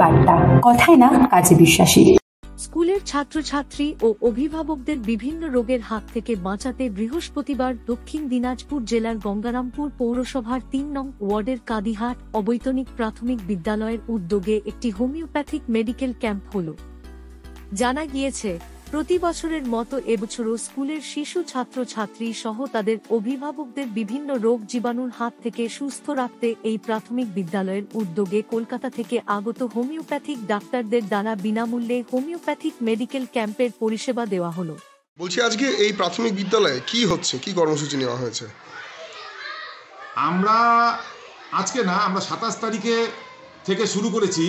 বার্তা, কথায় না কাজে বিশ্বাসী। স্কুলের ছাত্রছাত্রী ও অভিভাবকদের বিভিন্ন রোগের হাত থেকে বাঁচাতে বৃহস্পতিবার দক্ষিণ দিনাজপুর জেলার গঙ্গারামপুর পৌরসভার ৩ নং ওয়ার্ডের কাদিহাট অবৈতনিক প্রাথমিক বিদ্যালয়ের উদ্যোগে একটি হোমিওপ্যাথিক মেডিকেল ক্যাম্প হল। জানা গিয়েছে, প্রতি বছরের মতো এবছরও স্কুলের শিশু ছাত্রছাত্রী সহ তাদের অভিভাবকদের বিভিন্ন রোগ জীবাণুর হাত থেকে সুস্থ রাখতে এই প্রাথমিক বিদ্যালয়ের উদ্যোগে কলকাতা থেকে আগত হোমিওপ্যাথিক ডাক্তারদের দ্বারা বিনামূল্যে হোমিওপ্যাথিক মেডিকেল ক্যাম্পের পরিষেবা দেওয়া হলো। বলছি, আজকে এই প্রাথমিক বিদ্যালয়ে কি হচ্ছে, কি কর্মসূচি নেওয়া হয়েছে? আমরা 27 তারিখে থেকে শুরু করেছি,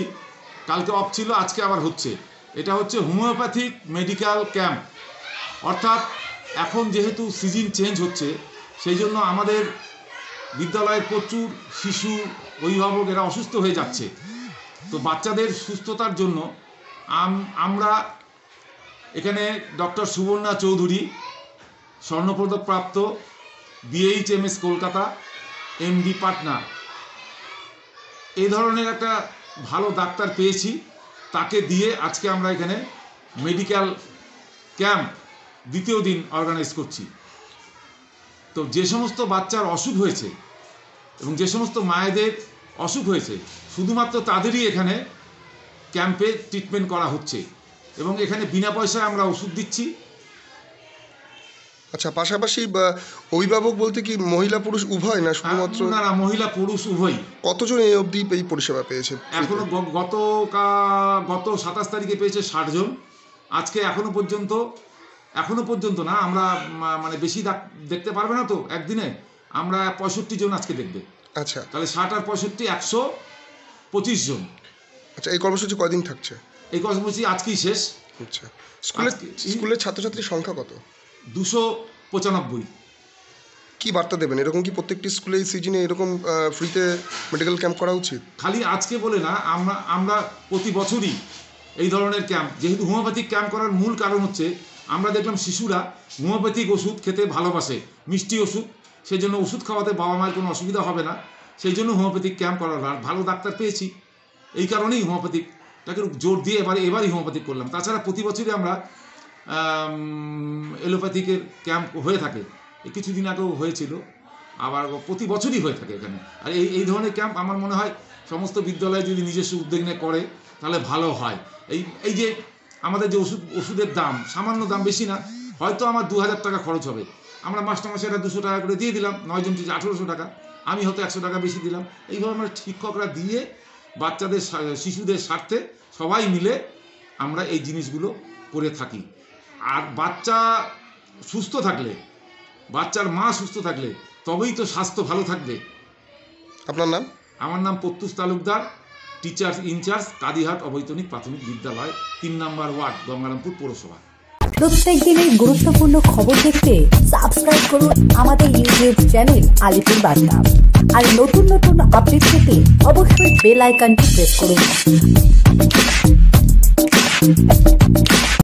কালকে অফ ছিল, আজকে আবার হচ্ছে। এটা হচ্ছে হোমিওপ্যাথিক মেডিকেল ক্যাম্প। অর্থাৎ এখন যেহেতু সিজন চেঞ্জ হচ্ছে, সেই জন্য আমাদের বিদ্যালয়ের প্রচুর শিশু অভিভাবক এরা অসুস্থ হয়ে যাচ্ছে। তো বাচ্চাদের সুস্থতার জন্য আমরা এখানে ডক্টর সুবর্ণা চৌধুরী, স্বর্ণপদকপ্রাপ্ত, BHMS কলকাতা, MD পাটনা, এই ধরনের একটা ভালো ডাক্তার পেয়েছি, তাকে দিয়ে আজকে আমরা এখানে মেডিকেল ক্যাম্প দ্বিতীয় দিন অর্গানাইজ করছি। তো যে সমস্ত বাচ্চার অসুখ হয়েছে এবং যে সমস্ত মায়েদের অসুখ হয়েছে, শুধুমাত্র তাদেরই এখানে ক্যাম্পে ট্রিটমেন্ট করা হচ্ছে এবং এখানে বিনা পয়সায় আমরা ওষুধ দিচ্ছি। আচ্ছা, পাশাপাশি অভিভাবক বলতে কি মহিলা পুরুষ উভয় না শুধুমাত্র? না, মহিলা পুরুষ উভয়। কতজন এই অবধি এই পরিষেবা পেয়েছে? এখনো গত 27 তারিখে পেয়েছে 60 জন। আজকে এখনো পর্যন্ত না, আমরা মানে বেশি দেখতে পারবে না তো একদিনে, আমরা 65 জন আজকে দেখবে। আচ্ছা, তাহলে 60 আর 65 125 জন। আচ্ছা, এই কর্মসূচি কয়দিন থাকছে? এই কর্মসূচি আজকেই শেষ। আচ্ছা, স্কুলের ছাত্রছাত্রীর সংখ্যা কত? 295। কি বার্তা দেবেন? এরকম কি প্রত্যেকটি স্কুলে এই সিজনে এরকম ফ্রিতে মেডিকেল ক্যাম্প করা উচিত? খালি আজকে বলে না, আমরা প্রতি বছরই এই ধরনের ক্যাম্প, যেহেতু হোমিওপ্যাথিক ক্যাম্প করার মূল কারণ হচ্ছে আমরা দেখলাম শিশুরা হোমিওপ্যাথিক ওষুধ খেতে ভালোবাসে, মিষ্টি ওষুধ, সেই জন্য ওষুধ খাওয়াতে বাবা মায়ের কোনো অসুবিধা হবে না, সেই জন্য হোমিওপ্যাথিক ক্যাম্প করার ভালো ডাক্তার পেয়েছি, এই কারণেই হোমিওপ্যাথিকটাকে জোর দিয়ে এবারই হোমিওপ্যাথিক করলাম। তাছাড়া প্রতি বছরই আমরা এলোপ্যাথিকের ক্যাম্প হয়ে থাকে, কিছুদিন আগেও হয়েছিল, আবার প্রতি বছরই হয়ে থাকে এখানে। আর এই ধরনের ক্যাম্প আমার মনে হয় সমস্ত বিদ্যালয়ে যদি নিজস্ব উদ্যোগ নিয়ে করে তাহলে ভালো হয়। এই যে আমাদের যে ওষুধের দাম, সামান্য দাম, বেশি না, হয়তো আমার 2000 টাকা খরচ হবে, আমরা মাস্টারমশাইরা 200 টাকা করে দিয়ে দিলাম, 9 জন 1800 টাকা, আমি হয়তো 100 টাকা বেশি দিলাম। এইভাবে আমরা শিক্ষকরা দিয়ে বাচ্চাদের শিশুদের স্বার্থে সবাই মিলে আমরা এই জিনিসগুলো করে থাকি। আর বাচ্চা সুস্থ থাকলে, বাচ্চার মা সুস্থ থাকলে তবেই তো স্বাস্থ্য ভালো থাকবে। আপনার নাম? আমার নাম প্রত্যুষ তালুকদার, টিচার্স ইনচার্জ, কাদিহাট অবৈতনিক প্রাথমিক বিদ্যালয়, 3 নম্বর ওয়ার্ড, গঙ্গারামপুর পৌরসভা। প্রত্যেক দিনের গুরুত্বপূর্ণ খবর দেখতে সাবস্ক্রাইব করুন আমাদের ইউটিউব চ্যানেল আলিপুর বার্তা। আর নতুন আপডেট পেতে অবশ্যই বেল আইকনটি প্রেস করুন।